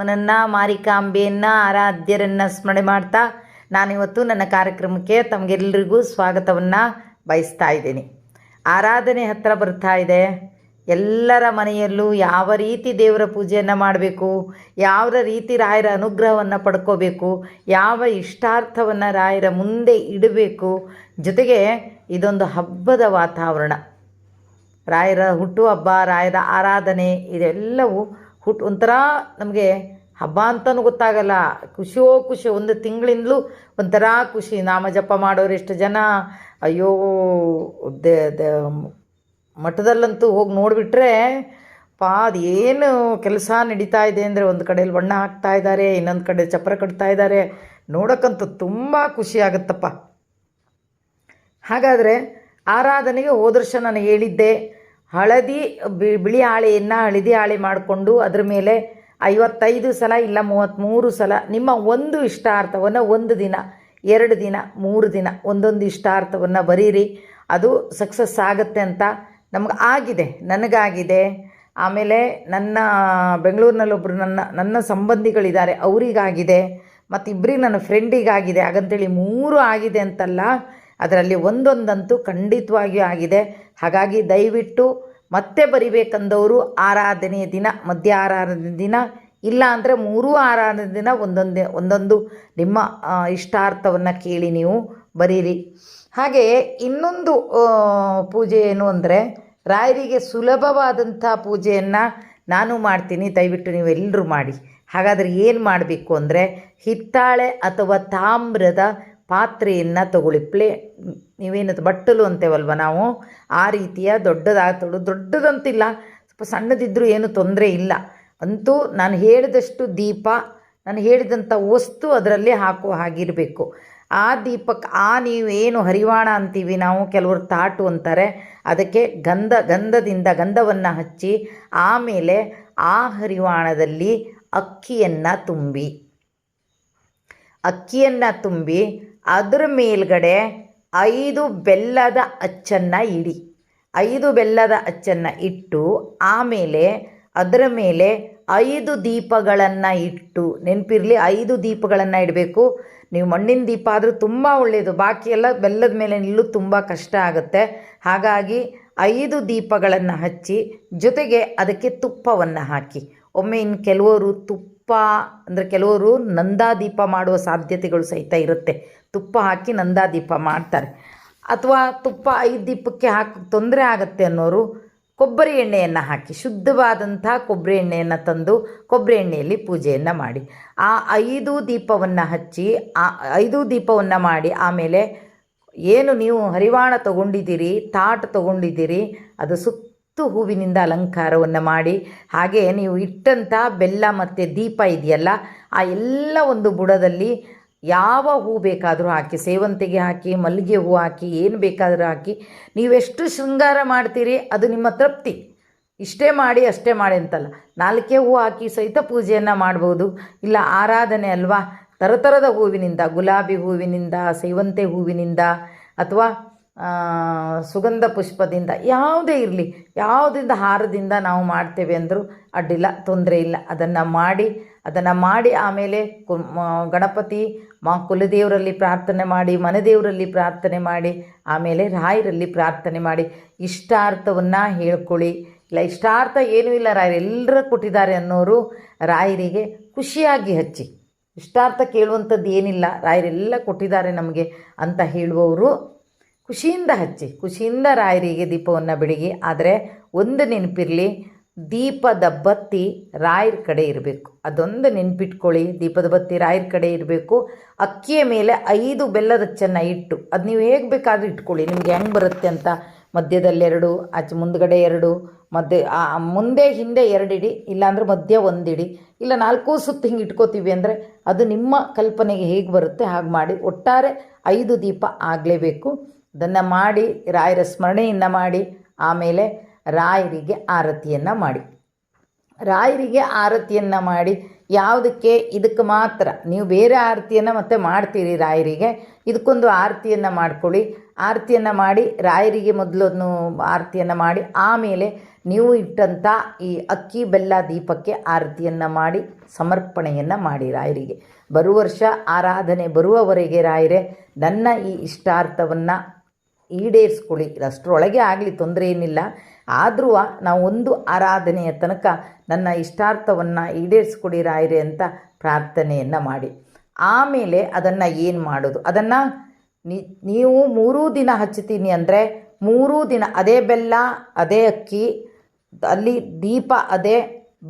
ಮನನ್ನು ಮಾರಿಕಾಂಬೆಯನ್ನು ಆರಾಧ್ಯರನ್ನು ಸ್ಮರಣೆ ಮಾಡ್ತಾ ನಾನಿವತ್ತು ನನ್ನ ಕಾರ್ಯಕ್ರಮಕ್ಕೆ ತಮಗೆಲ್ಲರಿಗೂ ಸ್ವಾಗತವನ್ನು ಬಯಸ್ತಾ ಇದ್ದೀನಿ. ಆರಾಧನೆ ಹತ್ತಿರ ಬರ್ತಾ ಇದೆ. ಎಲ್ಲರ ಮನೆಯಲ್ಲೂ ಯಾವ ರೀತಿ ದೇವರ ಪೂಜೆಯನ್ನು ಮಾಡಬೇಕು, ಯಾವ ರೀತಿ ರಾಯರ ಅನುಗ್ರಹವನ್ನು ಪಡ್ಕೋಬೇಕು, ಯಾವ ಇಷ್ಟಾರ್ಥವನ್ನು ರಾಯರ ಮುಂದೆ ಇಡಬೇಕು, ಜೊತೆಗೆ ಇದೊಂದು ಹಬ್ಬದ ವಾತಾವರಣ. ರಾಯರ ಹುಟ್ಟುಹಬ್ಬ, ರಾಯರ ಆರಾಧನೆ ಇದೆಲ್ಲವೂ ಒಂಥರ ನಮಗೆ ಹಬ್ಬ ಅಂತಲೂ ಗೊತ್ತಾಗಲ್ಲ. ಖುಷಿ ಒಂದು ತಿಂಗಳಿಂದಲೂ ಒಂಥರ ಖುಷಿ. ನಾಮ ಜಪ ಮಾಡೋರು ಎಷ್ಟು ಜನ, ಅಯ್ಯೋ ಮಠದಲ್ಲಂತೂ ಹೋಗಿ ನೋಡಿಬಿಟ್ರೆ ಅದೇನು ಕೆಲಸ ನಡೀತಾ ಇದೆ ಅಂದರೆ, ಒಂದು ಕಡೆಯಲ್ಲಿ ಬಣ್ಣ ಹಾಕ್ತಾ ಇದ್ದಾರೆ, ಇನ್ನೊಂದು ಕಡೆ ಚಪ್ಪರ ಕಟ್ತಾ ಇದ್ದಾರೆ. ನೋಡೋಕ್ಕಂತೂ ತುಂಬ ಖುಷಿ ಆಗುತ್ತಪ್ಪ. ಹಾಗಾದರೆ ಆರಾಧನೆಗೆ ಹೋದ ವರ್ಷ ನಾನು ಹೇಳಿದ್ದೆ, ಬಿಳಿ ಹಾಳೆಯನ್ನು ಹಳದಿ ಹಾಳೆ ಮಾಡಿಕೊಂಡು ಅದರ ಮೇಲೆ 55 ಸಲ ಇಲ್ಲ 33 ಸಲ ನಿಮ್ಮ ಒಂದು ಇಷ್ಟಾರ್ಥವನ್ನು 1 ದಿನ 2 ದಿನ 3 ದಿನ ಒಂದೊಂದು ಇಷ್ಟಾರ್ಥವನ್ನು ಬರೀರಿ. ಅದು ಸಕ್ಸಸ್ ಆಗುತ್ತೆ ಅಂತ ನನಗಾಗಿದೆ. ಆಮೇಲೆ ನನ್ನ ಬೆಂಗಳೂರಿನಲ್ಲೊಬ್ಬರು ನನ್ನ ಸಂಬಂಧಿಗಳಿದ್ದಾರೆ, ಅವರಿಗಾಗಿದೆ, ಮತ್ತು ಇಬ್ಬರಿಗೆ ನನ್ನ ಫ್ರೆಂಡಿಗಾಗಿದೆ. ಹಾಗಂತೇಳಿ 3 ಆಗಿದೆ ಅಂತಲ್ಲ, ಅದರಲ್ಲಿ ಒಂದೊಂದಂತೂ ಖಂಡಿತವಾಗಿಯೂ ಆಗಿದೆ. ಹಾಗಾಗಿ ದಯವಿಟ್ಟು ಮತ್ತೆ ಬರಿಬೇಕಂದವರು ಆರಾಧನೆಯ ದಿನ, ಮಧ್ಯ ಆರಾಧನೆ ದಿನ, ಇಲ್ಲ ಅಂದರೆ 3 ಆರಾಧನೆ ದಿನ ಒಂದೊಂದು ನಿಮ್ಮ ಇಷ್ಟಾರ್ಥವನ್ನು ಕೇಳಿ ನೀವು ಬರೀರಿ. ಹಾಗೆಯೇ ಇನ್ನೊಂದು ಪೂಜೆ ಏನು ಅಂದರೆ, ರಾಯರಿಗೆ ಸುಲಭವಾದಂಥ ಪೂಜೆಯನ್ನು ನಾನು ಮಾಡ್ತೀನಿ, ದಯವಿಟ್ಟು ನೀವೆಲ್ಲರೂ ಮಾಡಿ. ಹಾಗಾದರೆ ಏನು ಮಾಡಬೇಕು ಅಂದರೆ, ಹಿತ್ತಾಳೆ ಅಥವಾ ತಾಮ್ರದ ಪಾತ್ರೆಯನ್ನು ತಗೊಳ್ಳಿ. ನೀವೇನದು ಬಟ್ಟಲು ಅಂತೇವಲ್ವ ನಾವು, ಆ ರೀತಿಯ ದೊಡ್ಡದಂತಿಲ್ಲ, ಸ್ವಲ್ಪ ಸಣ್ಣದಿದ್ದರೂ ಏನು ತೊಂದರೆ ಇಲ್ಲ. ಅಂತೂ ನಾನು ಹೇಳಿದಷ್ಟು ದೀಪ, ನಾನು ಹೇಳಿದಂಥ ವಸ್ತು ಅದರಲ್ಲಿ ಹಾಕೋ ಹಾಗಿರಬೇಕು. ಆ ದೀಪಕ್ಕೆ ನೀವೇನು ಹರಿವಾಣ ಅಂತೀವಿ ನಾವು, ಕೆಲವರು ತಾಟು ಅಂತಾರೆ, ಅದಕ್ಕೆ ಗಂಧವನ್ನು ಹಚ್ಚಿ, ಆಮೇಲೆ ಆ ಹರಿವಾಣದಲ್ಲಿ ಅಕ್ಕಿಯನ್ನು ತುಂಬಿ ಅದರ ಮೇಲ್ಗಡೆ 5 ಬೆಲ್ಲದ ಅಚ್ಚನ್ನು ಇಡಿ. 5 ಬೆಲ್ಲದ ಅಚ್ಚನ್ನು ಇಟ್ಟು, ಆಮೇಲೆ ಅದರ ಮೇಲೆ 5 ದೀಪಗಳನ್ನು ಇಟ್ಟು, ನೆನಪಿರಲಿ 5 ದೀಪಗಳನ್ನು ಇಡಬೇಕು. ನೀವು ಮಣ್ಣಿನ ದೀಪ ಆದರೂ ತುಂಬ ಒಳ್ಳೆಯದು, ಬಾಕಿ ಎಲ್ಲ ಬೆಲ್ಲದ ಮೇಲೆ ನಿಲ್ಲೋದು ತುಂಬ ಕಷ್ಟ ಆಗುತ್ತೆ. ಹಾಗಾಗಿ 5 ದೀಪಗಳನ್ನು ಹಚ್ಚಿ, ಜೊತೆಗೆ ಅದಕ್ಕೆ ತುಪ್ಪವನ್ನು ಹಾಕಿ. ಒಮ್ಮೆ ಇನ್ನು ಕೆಲವರು ಕೆಲವರು ನಂದಾದೀಪ ಮಾಡುವ ಸಾಧ್ಯತೆಗಳು ಸಹಿತ ಇರುತ್ತೆ. ತುಪ್ಪ ಹಾಕಿ ನಂದಾದೀಪ ಮಾಡ್ತಾರೆ. ಅಥವಾ ತುಪ್ಪ 5 ದೀಪಕ್ಕೆ ತೊಂದರೆ ಆಗುತ್ತೆ ಅನ್ನೋರು ಕೊಬ್ಬರಿ ಎಣ್ಣೆಯನ್ನು ಹಾಕಿ, ಶುದ್ಧವಾದಂಥ ಕೊಬ್ಬರಿ ಎಣ್ಣೆಯನ್ನು ತಂದು ಕೊಬ್ಬರಿ ಎಣ್ಣೆಯಲ್ಲಿ ಪೂಜೆಯನ್ನು ಮಾಡಿ. ಆ 5 ದೀಪವನ್ನು ಹಚ್ಚಿ, 5 ದೀಪವನ್ನು ಮಾಡಿ, ಆಮೇಲೆ ಏನು ನೀವು ಹರಿವಾಣ ತೊಗೊಂಡಿದ್ದೀರಿ, ತಾಟು ತೊಗೊಂಡಿದ್ದೀರಿ, ಅದು ಹೂವಿನಿಂದ ಅಲಂಕಾರವನ್ನು ಮಾಡಿ, ಹಾಗೆ ನೀವು ಇಟ್ಟಂಥ ಬೆಲ್ಲ ಮತ್ತು ದೀಪ ಇದೆಯಲ್ಲ, ಆ ಎಲ್ಲ ಒಂದು ಬುಡದಲ್ಲಿ ಯಾವ ಹೂ ಬೇಕಾದರೂ ಹಾಕಿ, ಸೇವಂತಿಗೆ ಹಾಕಿ, ಮಲ್ಲಿಗೆ ಹೂ ಹಾಕಿ, ಏನು ಬೇಕಾದರೂ ಹಾಕಿ. ನೀವೆಷ್ಟು ಶೃಂಗಾರ ಮಾಡ್ತೀರಿ ಅದು ನಿಮ್ಮ ತೃಪ್ತಿ. ಇಷ್ಟೇ ಮಾಡಿ ಅಷ್ಟೇ ಮಾಡಿ ಅಂತಲ್ಲ, 4 ಹೂ ಹಾಕಿ ಸಹಿತ ಪೂಜೆಯನ್ನು ಮಾಡ್ಬೋದು. ಇಲ್ಲ ಆರಾಧನೆ ಅಲ್ವಾ, ಥರದ ಹೂವಿನಿಂದ, ಗುಲಾಬಿ ಹೂವಿನಿಂದ, ಸೇವಂತಿ ಹೂವಿನಿಂದ, ಅಥವಾ ಸುಗಂಧ ಪುಷ್ಪದಿಂದ, ಯಾವುದೇ ಇರಲಿ, ಯಾವುದರಿಂದ ಹಾರದಿಂದ ನಾವು ಮಾಡ್ತೇವೆ ಅಂದರೂ ಅಡ್ಡಿಲ್ಲ, ತೊಂದರೆ ಇಲ್ಲ. ಅದನ್ನು ಮಾಡಿ ಆಮೇಲೆ ಗಣಪತಿ ಕುಲದೇವರಲ್ಲಿ ಪ್ರಾರ್ಥನೆ ಮಾಡಿ, ಮನೆದೇವರಲ್ಲಿ ಪ್ರಾರ್ಥನೆ ಮಾಡಿ, ಆಮೇಲೆ ರಾಯರಲ್ಲಿ ಪ್ರಾರ್ಥನೆ ಮಾಡಿ, ಇಷ್ಟಾರ್ಥವನ್ನು ಹೇಳ್ಕೊಳ್ಳಿ. ಇಲ್ಲ ಇಷ್ಟಾರ್ಥ ಏನೂ ಇಲ್ಲ, ರಾಯರು ಎಲ್ಲರೂ ಕೊಟ್ಟಿದ್ದಾರೆ ಅನ್ನೋರು ರಾಯರಿಗೆ ಖುಷಿಯಾಗಿ ಹಚ್ಚಿ. ಇಷ್ಟಾರ್ಥ ಕೇಳುವಂಥದ್ದು ಏನಿಲ್ಲ, ರಾಯರೆಲ್ಲ ಕೊಟ್ಟಿದ್ದಾರೆ ನಮಗೆ ಅಂತ ಹೇಳುವವರು ಖುಷಿಯಿಂದ ಹಚ್ಚಿ, ಖುಷಿಯಿಂದ ರಾಯರಿಗೆ ದೀಪವನ್ನು ಬೆಳಗಿ. ಆದರೆ ಒಂದು ನೆನಪಿರಲಿ, ದೀಪದ ಬತ್ತಿ ರಾಯರ ಕಡೆ ಇರಬೇಕು. ಅದೊಂದು ನೆನಪಿಟ್ಕೊಳ್ಳಿ, ದೀಪದ ಬತ್ತಿ ರಾಯರ ಕಡೆ ಇರಬೇಕು. ಅಕ್ಕಿಯ ಮೇಲೆ 5 ಬೆಲ್ಲದ ಅಚ್ಚನ್ನು ಇಟ್ಟು, ಅದು ನೀವು ಹೇಗೆ ಬೇಕಾದರೂ ಇಟ್ಕೊಳ್ಳಿ, ನಿಮಗೆ ಹೆಂಗೆ ಬರುತ್ತೆ ಅಂತ. ಮಧ್ಯದಲ್ಲಿ 2, ಆಚೆ ಮುಂದ್ಗಡೆ 2, ಮುಂದೆ ಹಿಂದೆ 2 ಇಡಿ, ಇಲ್ಲಾಂದರೆ ಮಧ್ಯ 1 ಇಡಿ, ಇಲ್ಲ 4 ಸುತ್ತು ಹಿಂಗೆ ಇಟ್ಕೋತೀವಿ ಅಂದರೆ ಅದು ನಿಮ್ಮ ಕಲ್ಪನೆಗೆ ಹೇಗೆ ಬರುತ್ತೆ ಹಾಗೆ ಮಾಡಿ. ಒಟ್ಟಾರೆ 5 ದೀಪ ಆಗಲೇಬೇಕು. ಅದನ್ನು ಮಾಡಿ ರಾಯರ ಸ್ಮರಣೆಯನ್ನು ಮಾಡಿ, ಆಮೇಲೆ ರಾಯರಿಗೆ ಆರತಿಯನ್ನು ಮಾಡಿ. ಯಾವುದಕ್ಕೆ? ಇದಕ್ಕೆ ಮಾತ್ರ. ನೀವು ಬೇರೆ ಆರತಿಯನ್ನು ಮತ್ತೆ ಮಾಡ್ತೀರಿ ರಾಯರಿಗೆ, ಇದಕ್ಕೊಂದು ಆರತಿಯನ್ನು ಮಾಡ್ಕೊಳ್ಳಿ. ಆರತಿಯನ್ನು ಮಾಡಿ ರಾಯರಿಗೆ ಮೊದಲನ್ನು ಆರತಿಯನ್ನು ಮಾಡಿ ಆಮೇಲೆ ನೀವು ಇಟ್ಟಂಥ ಈ ಅಕ್ಕಿ ಬೆಲ್ಲ ದೀಪಕ್ಕೆ ಆರತಿಯನ್ನು ಮಾಡಿ ಸಮರ್ಪಣೆಯನ್ನು ಮಾಡಿ ರಾಯರಿಗೆ. ಬರುವ ವರ್ಷ ಆರಾಧನೆ ಬರುವವರೆಗೆ ರಾಯರೇ ನನ್ನ ಈ ಇಷ್ಟಾರ್ಥವನ್ನು ಈಡೇರಿಸ್ಕೊಳ್ಳಿ. ಅಷ್ಟರೊಳಗೆ ಆಗಲಿ, ತೊಂದರೆ ಏನಿಲ್ಲ. ಆದರೂ ನಾವು ಒಂದು ಆರಾಧನೆಯ ತನಕ ನನ್ನ ಇಷ್ಟಾರ್ಥವನ್ನು ಈಡೇರಿಸ್ಕೊಡಿ ರಾಯರೇ ಅಂತ ಪ್ರಾರ್ಥನೆಯನ್ನು ಮಾಡಿ. ಆಮೇಲೆ ಅದನ್ನು ಏನು ಮಾಡೋದು, ಅದನ್ನು ನೀವು 3 ದಿನ ಹಚ್ತೀನಿ ಅಂದರೆ 3 ದಿನ ಅದೇ ಬೆಲ್ಲ, ಅದೇ ಅಕ್ಕಿ, ಅಲ್ಲಿ ದೀಪ ಅದೇ,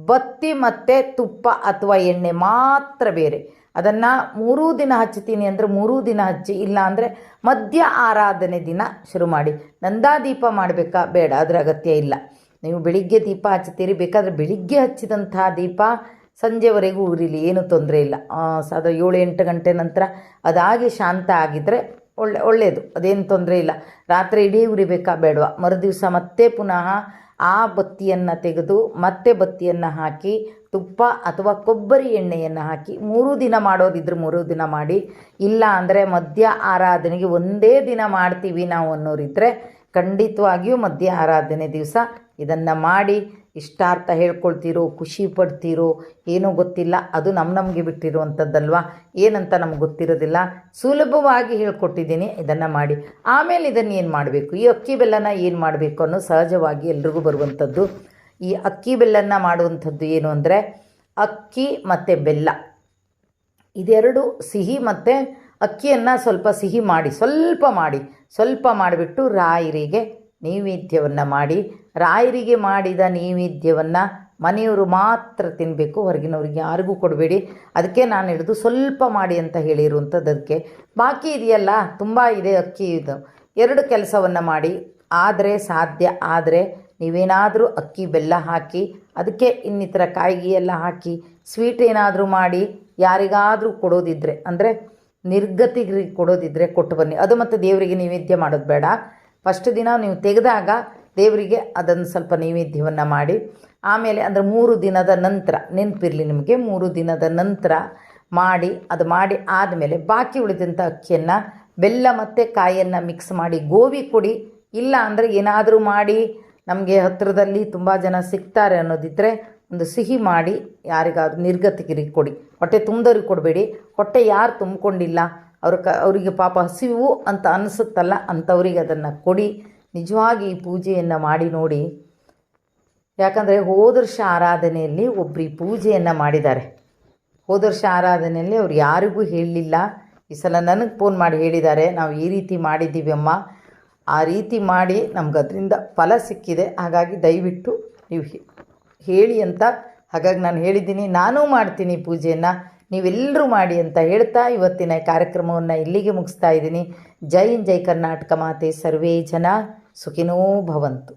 ಬತ್ತಿ ಮತ್ತು ತುಪ್ಪ ಅಥವಾ ಎಣ್ಣೆ ಮಾತ್ರ ಬೇರೆ. ಅದನ್ನು 3 ದಿನ ಹಚ್ತೀನಿ ಅಂದರೆ 3 ದಿನ ಹಚ್ಚಿ, ಇಲ್ಲ ಅಂದರೆ ಮಧ್ಯ ಆರಾಧನೆ ದಿನ ಶುರು ಮಾಡಿ. ನಂದಾದೀಪ ಮಾಡಬೇಕಾ? ಬೇಡ, ಅದರ ಅಗತ್ಯ ಇಲ್ಲ. ನೀವು ಬೆಳಿಗ್ಗೆ ದೀಪ ಹಚ್ತೀರಿ, ಬೇಕಾದರೆ ಬೆಳಿಗ್ಗೆ ಹಚ್ಚಿದಂಥ ದೀಪ ಸಂಜೆವರೆಗೂ ಉರಿಲಿ, ಏನೂ ತೊಂದರೆ ಇಲ್ಲ. 7-8 ಗಂಟೆ ನಂತರ ಅದಾಗಿ ಶಾಂತ ಆಗಿದ್ದರೆ ಒಳ್ಳೆಯದು, ಅದೇನು ತೊಂದರೆ ಇಲ್ಲ. ರಾತ್ರಿ ಇಡೀ ಉರಿಬೇಕಾ? ಬೇಡವಾ. ಮರುದಿವಸ ಮತ್ತೆ ಪುನಃ ಆ ಬತ್ತಿಯನ್ನು ತೆಗೆದು ಮತ್ತೆ ಬತ್ತಿಯನ್ನು ಹಾಕಿ ತುಪ್ಪ ಅಥವಾ ಕೊಬ್ಬರಿ ಎಣ್ಣೆಯನ್ನು ಹಾಕಿ 3 ದಿನ ಮಾಡೋದಿದ್ರೆ 3 ದಿನ ಮಾಡಿ. ಇಲ್ಲ ಅಂದರೆ ಮಧ್ಯ ಆರಾಧನೆಗೆ ಒಂದೇ ದಿನ ಮಾಡ್ತೀವಿ ನಾವು ಅನ್ನೋರಿದ್ದರೆ ಖಂಡಿತವಾಗಿಯೂ ಮಧ್ಯ ಆರಾಧನೆ ದಿವಸ ಇದನ್ನು ಮಾಡಿ ಇಷ್ಟಾರ್ಥ ಹೇಳ್ಕೊಳ್ತೀರೋ, ಖುಷಿ ಪಡ್ತೀರೋ ಏನೋ ಗೊತ್ತಿಲ್ಲ. ಅದು ನಮಗೆ ಬಿಟ್ಟಿರುವಂಥದ್ದಲ್ವ, ಏನಂತ ನಮ್ಗೆ ಗೊತ್ತಿರೋದಿಲ್ಲ. ಸುಲಭವಾಗಿ ಹೇಳ್ಕೊಟ್ಟಿದ್ದೀನಿ, ಇದನ್ನು ಮಾಡಿ. ಆಮೇಲೆ ಇದನ್ನು ಏನು ಮಾಡಬೇಕು, ಈ ಅಕ್ಕಿ ಬೆಲ್ಲನ ಏನು ಮಾಡಬೇಕು ಅನ್ನೋ ಸಹಜವಾಗಿ ಎಲ್ರಿಗೂ ಬರುವಂಥದ್ದು. ಈ ಅಕ್ಕಿ ಬೆಲ್ಲನ ಮಾಡುವಂಥದ್ದು ಏನು ಅಂದರೆ, ಅಕ್ಕಿ ಮತ್ತು ಬೆಲ್ಲ ಇದೆರಡು ಸಿಹಿ, ಮತ್ತು ಅಕ್ಕಿಯನ್ನು ಸ್ವಲ್ಪ ಸಿಹಿ ಮಾಡಿ ಸ್ವಲ್ಪ ಮಾಡಿಬಿಟ್ಟು ರಾಯರಿಗೆ ನೈವೇದ್ಯವನ್ನು ಮಾಡಿ. ರಾಯರಿಗೆ ಮಾಡಿದ ನೈವೇದ್ಯವನ್ನು ಮನೆಯವರು ಮಾತ್ರ ತಿನ್ನಬೇಕು, ಹೊರಗಿನವ್ರಿಗೆ ಯಾರಿಗೂ ಕೊಡಬೇಡಿ. ಅದಕ್ಕೆ ನಾನು ಹಿಡಿದು ಸ್ವಲ್ಪ ಮಾಡಿ ಅಂತ ಹೇಳಿರುವಂಥದ್ದು. ಅದಕ್ಕೆ ಬಾಕಿ ಇದೆಯಲ್ಲ, ತುಂಬ ಇದೆ ಅಕ್ಕಿ, ಇದು 2 ಕೆಲಸವನ್ನು ಮಾಡಿ. ಆದರೆ ಸಾಧ್ಯ ಆದರೆ ನೀವೇನಾದರೂ ಅಕ್ಕಿ ಬೆಲ್ಲ ಹಾಕಿ ಅದಕ್ಕೆ ಇನ್ನಿತರ ಕಾಯಿಗೆ ಎಲ್ಲ ಹಾಕಿ ಸ್ವೀಟ್ ಏನಾದರೂ ಮಾಡಿ ಯಾರಿಗಾದರೂ ಕೊಡೋದಿದ್ದರೆ, ಅಂದರೆ ನಿರ್ಗತಿಗೆ ಕೊಡೋದಿದ್ದರೆ ಕೊಟ್ಟು ಬನ್ನಿ. ಅದು ಮತ್ತು ದೇವರಿಗೆ ನೈವೇದ್ಯ ಮಾಡೋದು ಬೇಡ. ಫಸ್ಟ್ ದಿನ ನೀವು ತೆಗೆದಾಗ ದೇವರಿಗೆ ಅದನ್ನು ಸ್ವಲ್ಪ ನೈವೇದ್ಯವನ್ನು ಮಾಡಿ. ಆಮೇಲೆ ಅಂದರೆ 3 ದಿನದ ನಂತರ, ನೆನಪಿರಲಿ ನಿಮಗೆ, 3 ದಿನದ ನಂತರ ಮಾಡಿ. ಅದು ಮಾಡಿ ಆದಮೇಲೆ ಬಾಕಿ ಉಳಿದಂಥ ಅಕ್ಕಿಯನ್ನು ಬೆಲ್ಲ ಮತ್ತು ಕಾಯಿಯನ್ನು ಮಿಕ್ಸ್ ಮಾಡಿ ಗೋವಿ ಕೊಡಿ. ಇಲ್ಲ ಅಂದರೆ ಏನಾದರೂ ಮಾಡಿ, ನಮಗೆ ಹತ್ತಿರದಲ್ಲಿ ತುಂಬ ಜನ ಸಿಗ್ತಾರೆ ಅನ್ನೋದಿದ್ದರೆ ಒಂದು ಸಿಹಿ ಮಾಡಿ ಯಾರಿಗಾದ್ರೂ ನಿರ್ಗತಿಕರಿಗೆ ಕೊಡಿ. ಹೊಟ್ಟೆ ತುಂಬಿದವ್ರಿಗೆ ಕೊಡಬೇಡಿ. ಹೊಟ್ಟೆ ಯಾರು ತುಂಬಿಕೊಂಡಿಲ್ಲ ಅವರಿಗೆ ಪಾಪ ಹಸಿವು ಅಂತ ಅನಿಸುತ್ತಲ್ಲ, ಅಂಥವ್ರಿಗೆ ಅದನ್ನು ಕೊಡಿ. ನಿಜವಾಗಿ ಈ ಪೂಜೆಯನ್ನು ಮಾಡಿ ನೋಡಿ. ಯಾಕಂದರೆ ಹೋದ ವರ್ಷ ಆರಾಧನೆಯಲ್ಲಿ ಒಬ್ಬರು ಈ ಪೂಜೆಯನ್ನು ಮಾಡಿದ್ದಾರೆ. ಹೋದ ವರ್ಷ ಆರಾಧನೆಯಲ್ಲಿ ಅವ್ರು ಯಾರಿಗೂ ಹೇಳಲಿಲ್ಲ. ಈ ಸಲ ನನಗೆ ಫೋನ್ ಮಾಡಿ ಹೇಳಿದ್ದಾರೆ, ನಾವು ಈ ರೀತಿ ಮಾಡಿದ್ದೀವಿ ಅಮ್ಮ, ಆ ರೀತಿ ಮಾಡಿ ನಮ್ಗೆ ಅದರಿಂದ ಫಲ ಸಿಕ್ಕಿದೆ, ಹಾಗಾಗಿ ದಯವಿಟ್ಟು ನೀವು ಹೇಳಿ ಅಂತ. ಹಾಗಾಗಿ ನಾನು ಹೇಳಿದ್ದೀನಿ, ನಾನೂ ಮಾಡ್ತೀನಿ ಪೂಜೆಯನ್ನು, ನೀವೆಲ್ಲರೂ ಮಾಡಿ ಅಂತ ಹೇಳ್ತಾ ಇವತ್ತಿನ ಕಾರ್ಯಕ್ರಮವನ್ನು ಇಲ್ಲಿಗೆ ಮುಗಿಸ್ತಾ ಇದ್ದೀನಿ. ಜೈ ಹಿಂದ್, ಜೈ ಕರ್ನಾಟಕ ಮಾತೆ, ಸರ್ವೇ ಜನ ಸುಖಿನೋ ಭವಂತು.